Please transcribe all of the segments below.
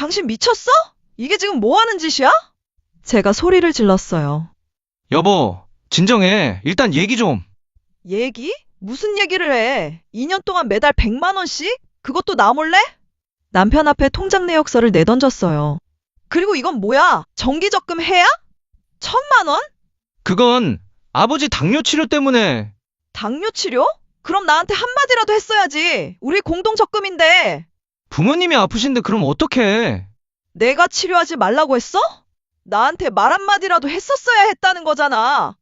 당신 미쳤어? 이게 지금 뭐 하는 짓이야? 제가 소리를 질렀어요. 여보, 진정해. 일단 얘기 좀. 얘기? 무슨 얘기를 해? 2년 동안 매달 100만 원씩? 그것도 나 몰래? 남편 앞에 통장 내역서를 내던졌어요. 그리고 이건 뭐야? 정기적금 해야? 1,000만 원? 그건 아버지 당뇨 치료 때문에. 당뇨 치료? 그럼 나한테 한마디라도 했어야지. 우리 공동 적금인데. 부모님이 아프신데 그럼 어떡해? 내가 치료하지 말라고 했어? 나한테 말 한마디라도 했었어야 했다는 거잖아.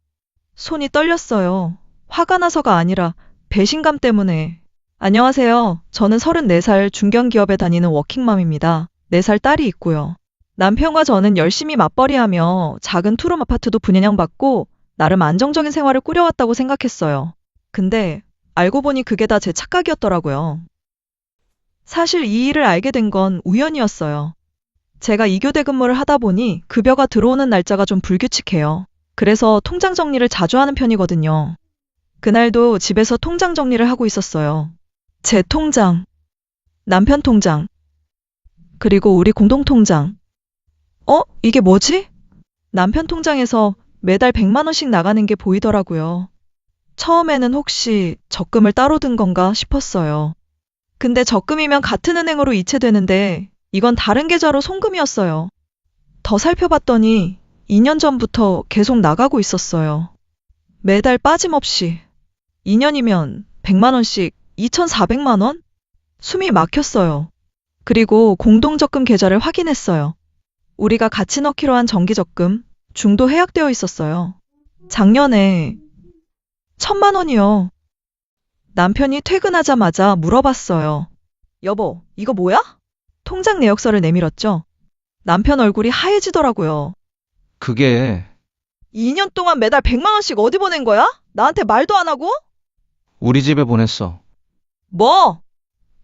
손이 떨렸어요. 화가 나서가 아니라 배신감 때문에. 안녕하세요. 저는 34살 중견기업에 다니는 워킹맘입니다. 4살 딸이 있고요. 남편과 저는 열심히 맞벌이하며 작은 투룸 아파트도 분양받고 나름 안정적인 생활을 꾸려왔다고 생각했어요. 근데 알고 보니 그게 다 제 착각이었더라고요. 사실 이 일을 알게 된 건 우연이었어요. 제가 2교대 근무를 하다 보니 급여가 들어오는 날짜가 좀 불규칙해요. 그래서 통장 정리를 자주 하는 편이거든요. 그날도 집에서 통장 정리를 하고 있었어요. 제 통장, 남편 통장, 그리고 우리 공동 통장. 이게 뭐지? 남편 통장에서 매달 100만 원씩 나가는 게 보이더라고요. 처음에는 혹시 적금을 따로 든 건가 싶었어요. 근데 적금이면 같은 은행으로 이체되는데 이건 다른 계좌로 송금이었어요. 더 살펴봤더니 2년 전부터 계속 나가고 있었어요. 매달 빠짐없이. 2년이면 100만 원씩 2,400만 원? 숨이 막혔어요. 그리고 공동적금 계좌를 확인했어요. 우리가 같이 넣기로 한 정기적금 중도 해약되어 있었어요. 작년에 1,000만 원이요. 남편이 퇴근하자마자 물어봤어요. 여보, 이거 뭐야? 통장 내역서를 내밀었죠. 남편 얼굴이 하얘지더라고요. 그게 2년 동안 매달 100만 원씩 어디 보낸 거야? 나한테 말도 안 하고? 우리 집에 보냈어. 뭐?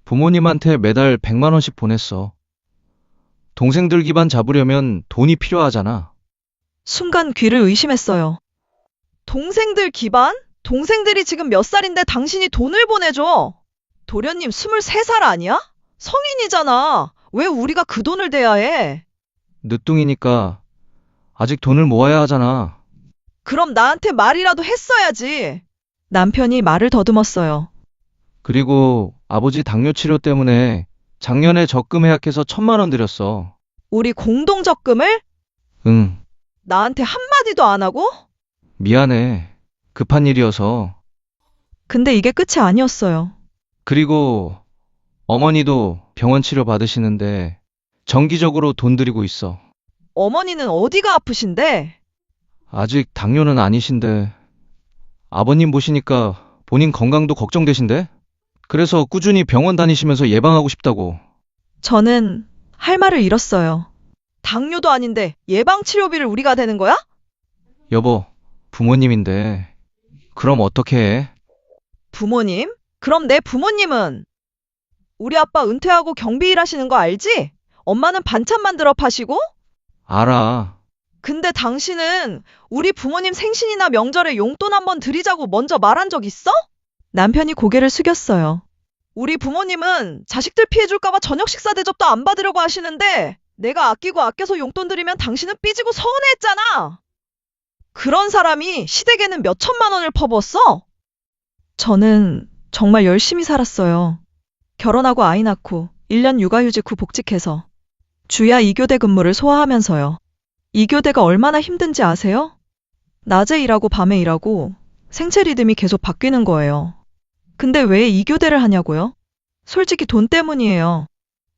부모님한테 매달 100만 원씩 보냈어. 동생들 기반 잡으려면 돈이 필요하잖아. 순간 귀를 의심했어요. 동생들 기반? 동생들이 지금 몇 살인데 당신이 돈을 보내줘? 도련님 23살 아니야? 성인이잖아. 왜 우리가 그 돈을 대야 해? 늦둥이니까 아직 돈을 모아야 하잖아. 그럼 나한테 말이라도 했어야지. 남편이 말을 더듬었어요. 그리고 아버지 당뇨 치료 때문에 작년에 적금 해약해서 1,000만 원 들였어. 우리 공동 적금을? 응, 나한테 한마디도 안 하고? 미안해. 급한 일이어서. 근데 이게 끝이 아니었어요. 그리고 어머니도 병원 치료 받으시는데 정기적으로 돈 들이고 있어. 어머니는 어디가 아프신데? 아직 당뇨는 아니신데 아버님 보시니까 본인 건강도 걱정되신데? 그래서 꾸준히 병원 다니시면서 예방하고 싶다고. 저는 할 말을 잃었어요. 당뇨도 아닌데 예방치료비를 우리가 대는 거야? 여보, 부모님인데 그럼 어떻게 해? 부모님? 그럼 내 부모님은? 우리 아빠 은퇴하고 경비 일하시는 거 알지? 엄마는 반찬 만들어 파시고? 알아. 근데 당신은 우리 부모님 생신이나 명절에 용돈 한번 드리자고 먼저 말한 적 있어? 남편이 고개를 숙였어요. 우리 부모님은 자식들 피해줄까봐 저녁 식사 대접도 안 받으려고 하시는데 내가 아끼고 아껴서 용돈 드리면 당신은 삐지고 서운해했잖아. 그런 사람이 시댁에는 몇 천만 원을 퍼부었어? 저는 정말 열심히 살았어요. 결혼하고 아이 낳고 1년 육아휴직 후 복직해서 주야 2교대 근무를 소화하면서요. 2교대가 얼마나 힘든지 아세요? 낮에 일하고 밤에 일하고 생체 리듬이 계속 바뀌는 거예요. 근데 왜 2교대를 하냐고요? 솔직히 돈 때문이에요.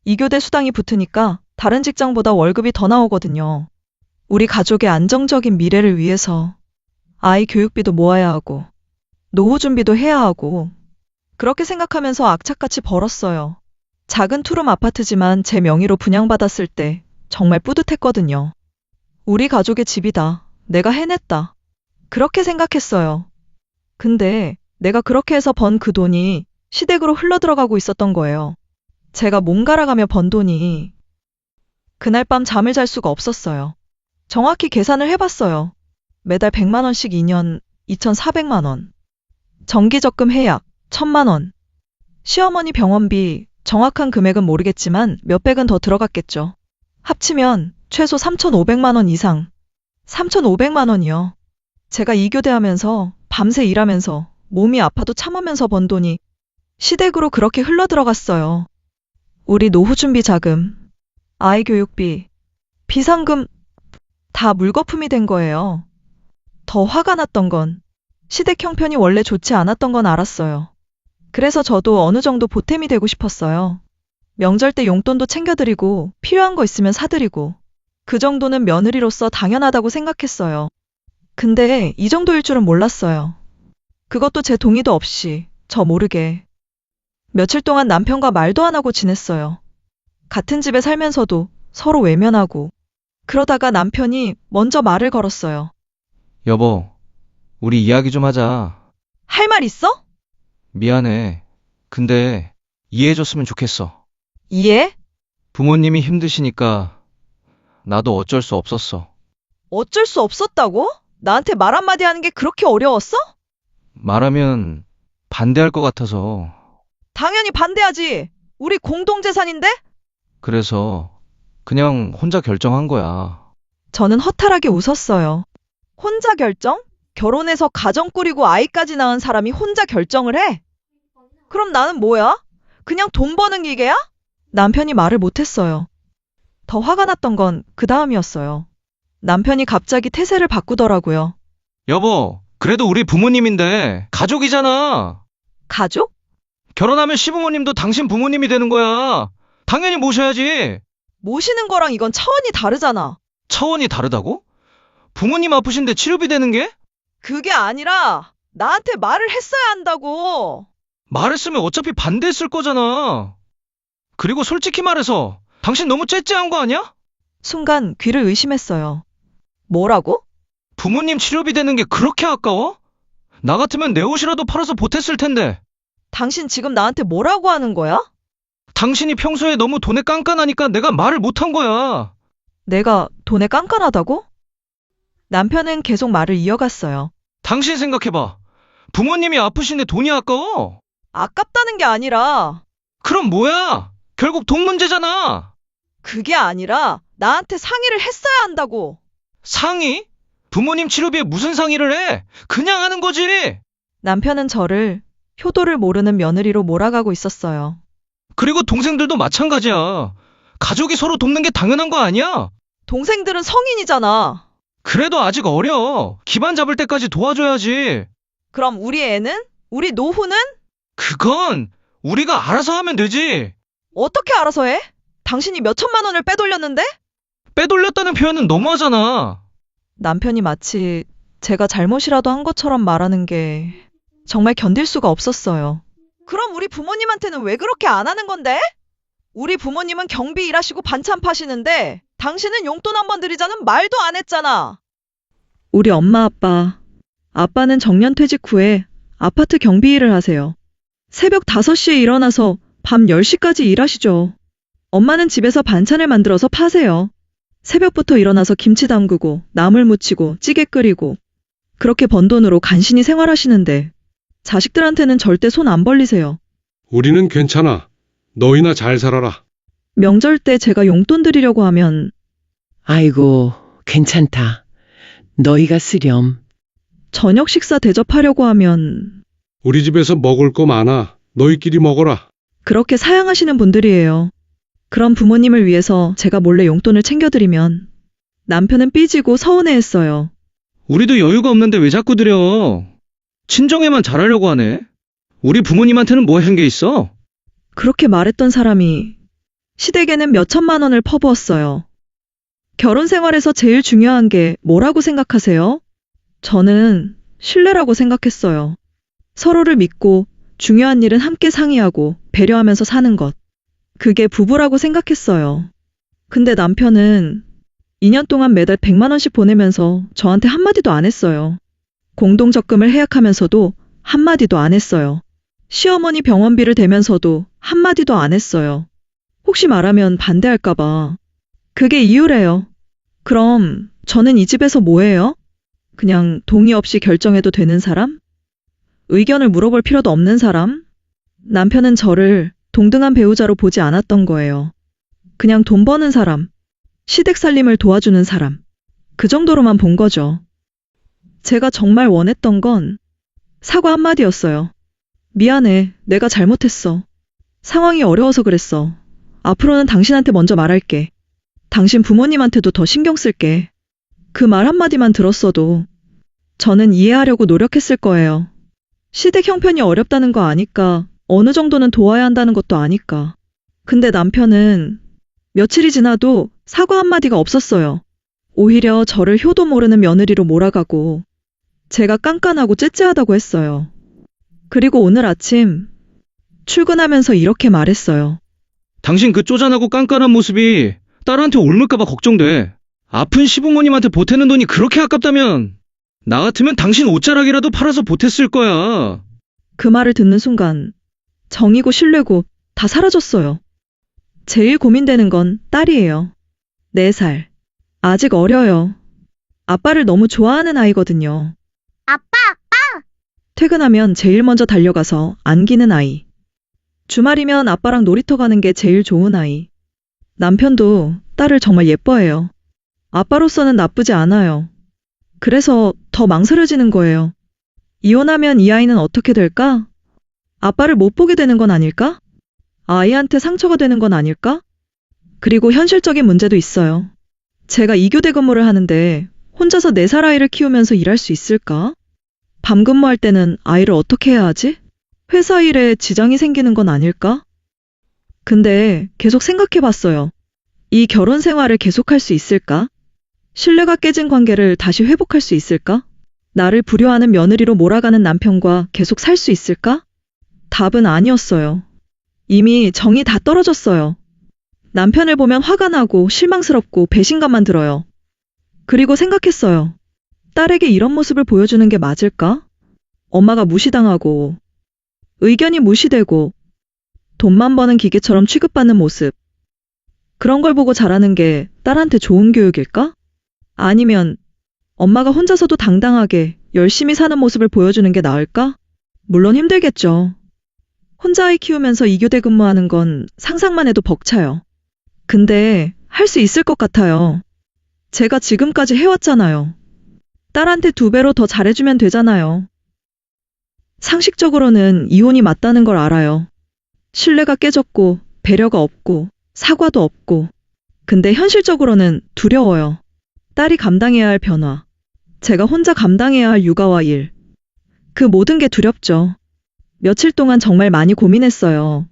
2교대 수당이 붙으니까 다른 직장보다 월급이 더 나오거든요. 우리 가족의 안정적인 미래를 위해서 아이 교육비도 모아야 하고 노후 준비도 해야 하고 그렇게 생각하면서 악착같이 벌었어요. 작은 투룸 아파트지만 제 명의로 분양받았을 때 정말 뿌듯했거든요. 우리 가족의 집이다. 내가 해냈다. 그렇게 생각했어요. 근데 내가 그렇게 해서 번 그 돈이 시댁으로 흘러들어가고 있었던 거예요. 제가 몸갈아가며 번 돈이 그날 밤 잠을 잘 수가 없었어요. 정확히 계산을 해봤어요. 매달 100만 원씩 2년 2,400만 원. 정기적금 해약 1,000만 원. 시어머니 병원비 정확한 금액은 모르겠지만 몇백은 더 들어갔겠죠. 합치면 최소 3,500만 원 이상. 3,500만 원이요. 제가 이교대하면서 밤새 일하면서 몸이 아파도 참으면서 번 돈이 시댁으로 그렇게 흘러들어갔어요. 우리 노후 준비 자금, 아이 교육비, 비상금 다 물거품이 된 거예요. 더 화가 났던 건 시댁 형편이 원래 좋지 않았던 건 알았어요. 그래서 저도 어느 정도 보탬이 되고 싶었어요. 명절 때 용돈도 챙겨드리고 필요한 거 있으면 사드리고 그 정도는 며느리로서 당연하다고 생각했어요. 근데 이 정도일 줄은 몰랐어요. 그것도 제 동의도 없이 저 모르게 며칠 동안 남편과 말도 안 하고 지냈어요. 같은 집에 살면서도 서로 외면하고 그러다가 남편이 먼저 말을 걸었어요. 여보, 우리 이야기 좀 하자. 할 말 있어? 미안해. 근데 이해해줬으면 좋겠어. 이해? 부모님이 힘드시니까 나도 어쩔 수 없었어. 어쩔 수 없었다고? 나한테 말 한마디 하는 게 그렇게 어려웠어? 말하면 반대할 것 같아서. 당연히 반대하지. 우리 공동재산인데? 그래서 그냥 혼자 결정한 거야. 저는 허탈하게 웃었어요. 혼자 결정? 결혼해서 가정 꾸리고 아이까지 낳은 사람이 혼자 결정을 해? 그럼 나는 뭐야? 그냥 돈 버는 기계야? 남편이 말을 못했어요. 더 화가 났던 건 그 다음이었어요. 남편이 갑자기 태세를 바꾸더라고요. 여보, 그래도 우리 부모님인데 가족이잖아. 가족? 결혼하면 시부모님도 당신 부모님이 되는 거야. 당연히 모셔야지. 모시는 거랑 이건 차원이 다르잖아. 차원이 다르다고? 부모님 아프신데 치료비 되는 게? 그게 아니라 나한테 말을 했어야 한다고. 말했으면 어차피 반대했을 거잖아. 그리고 솔직히 말해서 당신 너무 째째한 거 아니야? 순간 귀를 의심했어요. 뭐라고? 부모님 치료비 되는 게 그렇게 아까워? 나 같으면 내 옷이라도 팔아서 보탰을 텐데. 당신 지금 나한테 뭐라고 하는 거야? 당신이 평소에 너무 돈에 깐깐하니까 내가 말을 못한 거야. 내가 돈에 깐깐하다고? 남편은 계속 말을 이어갔어요. 당신 생각해봐. 부모님이 아프신데 돈이 아까워? 아깝다는 게 아니라, 그럼 뭐야? 결국 돈 문제잖아. 그게 아니라 나한테 상의를 했어야 한다고. 상의? 부모님 치료비에 무슨 상의를 해? 그냥 하는 거지. 남편은 저를 효도를 모르는 며느리로 몰아가고 있었어요. 그리고 동생들도 마찬가지야. 가족이 서로 돕는 게 당연한 거 아니야? 동생들은 성인이잖아. 그래도 아직 어려. 기반 잡을 때까지 도와줘야지. 그럼 우리 애는? 우리 노후는? 그건 우리가 알아서 하면 되지. 어떻게 알아서 해? 당신이 몇 천만 원을 빼돌렸는데? 빼돌렸다는 표현은 너무하잖아. 남편이 마치 제가 잘못이라도 한 것처럼 말하는 게 정말 견딜 수가 없었어요. 그럼 우리 부모님한테는 왜 그렇게 안 하는 건데? 우리 부모님은 경비 일하시고 반찬 파시는데 당신은 용돈 한 번 드리자는 말도 안 했잖아. 우리 엄마 아빠. 아빠는 정년퇴직 후에 아파트 경비 일을 하세요. 새벽 5시에 일어나서 밤 10시까지 일하시죠. 엄마는 집에서 반찬을 만들어서 파세요. 새벽부터 일어나서 김치 담그고 나물 무치고 찌개 끓이고 그렇게 번 돈으로 간신히 생활하시는데 자식들한테는 절대 손 안 벌리세요. 우리는 괜찮아. 너희나 잘 살아라. 명절 때 제가 용돈 드리려고 하면 아이고, 괜찮다. 너희가 쓰렴. 저녁 식사 대접하려고 하면 우리 집에서 먹을 거 많아. 너희끼리 먹어라. 그렇게 사양하시는 분들이에요. 그런 부모님을 위해서 제가 몰래 용돈을 챙겨드리면 남편은 삐지고 서운해했어요. 우리도 여유가 없는데 왜 자꾸 드려? 친정에만 잘하려고 하네. 우리 부모님한테는 뭐 한 게 있어? 그렇게 말했던 사람이 시댁에는 몇 천만 원을 퍼부었어요. 결혼 생활에서 제일 중요한 게 뭐라고 생각하세요? 저는 신뢰라고 생각했어요. 서로를 믿고 중요한 일은 함께 상의하고 배려하면서 사는 것. 그게 부부라고 생각했어요. 근데 남편은 2년 동안 매달 100만 원씩 보내면서 저한테 한마디도 안 했어요. 공동 적금을 해약하면서도 한마디도 안 했어요. 시어머니 병원비를 대면서도 한마디도 안 했어요. 혹시 말하면 반대할까봐. 그게 이유래요. 그럼 저는 이 집에서 뭐예요? 그냥 동의 없이 결정해도 되는 사람? 의견을 물어볼 필요도 없는 사람? 남편은 저를 동등한 배우자로 보지 않았던 거예요. 그냥 돈 버는 사람, 시댁 살림을 도와주는 사람. 그 정도로만 본 거죠. 제가 정말 원했던 건 사과 한마디였어요. 미안해, 내가 잘못했어. 상황이 어려워서 그랬어. 앞으로는 당신한테 먼저 말할게. 당신 부모님한테도 더 신경 쓸게. 그 말 한마디만 들었어도 저는 이해하려고 노력했을 거예요. 시댁 형편이 어렵다는 거 아니까, 어느 정도는 도와야 한다는 것도 아니까. 근데 남편은 며칠이 지나도 사과 한마디가 없었어요. 오히려 저를 효도 모르는 며느리로 몰아가고 제가 깐깐하고 째째하다고 했어요. 그리고 오늘 아침 출근하면서 이렇게 말했어요. 당신 그 쪼잔하고 깐깐한 모습이 딸한테 옮을까봐 걱정돼. 아픈 시부모님한테 보태는 돈이 그렇게 아깝다면 나 같으면 당신 옷자락이라도 팔아서 보탰을 거야. 그 말을 듣는 순간 정이고 신뢰고 다 사라졌어요. 제일 고민되는 건 딸이에요. 4살. 아직 어려요. 아빠를 너무 좋아하는 아이거든요. 아빠! 퇴근하면 제일 먼저 달려가서 안기는 아이. 주말이면 아빠랑 놀이터 가는 게 제일 좋은 아이. 남편도 딸을 정말 예뻐해요. 아빠로서는 나쁘지 않아요. 그래서 더 망설여지는 거예요. 이혼하면 이 아이는 어떻게 될까? 아빠를 못 보게 되는 건 아닐까? 아이한테 상처가 되는 건 아닐까? 그리고 현실적인 문제도 있어요. 제가 2교대 근무를 하는데 혼자서 4살 아이를 키우면서 일할 수 있을까? 밤 근무할 때는 아이를 어떻게 해야 하지? 회사 일에 지장이 생기는 건 아닐까? 근데 계속 생각해 봤어요. 이 결혼 생활을 계속할 수 있을까? 신뢰가 깨진 관계를 다시 회복할 수 있을까? 나를 불효하는 며느리로 몰아가는 남편과 계속 살 수 있을까? 답은 아니었어요. 이미 정이 다 떨어졌어요. 남편을 보면 화가 나고 실망스럽고 배신감만 들어요. 그리고 생각했어요. 딸에게 이런 모습을 보여주는 게 맞을까? 엄마가 무시당하고, 의견이 무시되고, 돈만 버는 기계처럼 취급받는 모습. 그런 걸 보고 자라는 게 딸한테 좋은 교육일까? 아니면 엄마가 혼자서도 당당하게 열심히 사는 모습을 보여주는 게 나을까? 물론 힘들겠죠. 혼자 아이 키우면서 2교대 근무하는 건 상상만 해도 벅차요. 근데 할 수 있을 것 같아요. 제가 지금까지 해왔잖아요. 딸한테 2배로 더 잘해주면 되잖아요. 상식적으로는 이혼이 맞다는 걸 알아요. 신뢰가 깨졌고, 배려가 없고, 사과도 없고. 근데 현실적으로는 두려워요. 딸이 감당해야 할 변화. 제가 혼자 감당해야 할 육아와 일. 그 모든 게 두렵죠. 며칠 동안 정말 많이 고민했어요.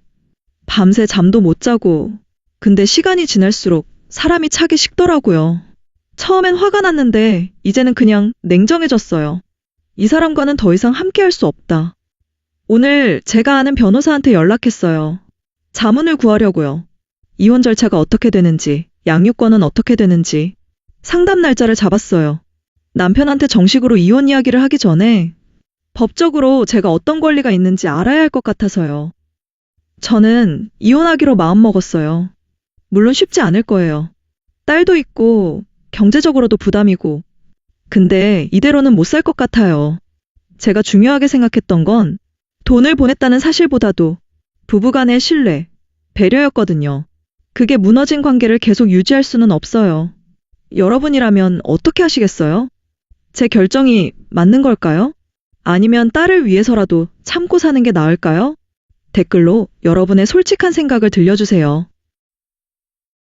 밤새 잠도 못 자고. 근데 시간이 지날수록 사람이 차게 식더라고요. 처음엔 화가 났는데 이제는 그냥 냉정해졌어요. 이 사람과는 더 이상 함께할 수 없다. 오늘 제가 아는 변호사한테 연락했어요. 자문을 구하려고요. 이혼 절차가 어떻게 되는지, 양육권은 어떻게 되는지 상담 날짜를 잡았어요. 남편한테 정식으로 이혼 이야기를 하기 전에 법적으로 제가 어떤 권리가 있는지 알아야 할 것 같아서요. 저는 이혼하기로 마음먹었어요. 물론 쉽지 않을 거예요. 딸도 있고 경제적으로도 부담이고. 근데 이대로는 못 살 것 같아요. 제가 중요하게 생각했던 건 돈을 보냈다는 사실보다도 부부간의 신뢰, 배려였거든요. 그게 무너진 관계를 계속 유지할 수는 없어요. 여러분이라면 어떻게 하시겠어요? 제 결정이 맞는 걸까요? 아니면 딸을 위해서라도 참고 사는 게 나을까요? 댓글로 여러분의 솔직한 생각을 들려주세요.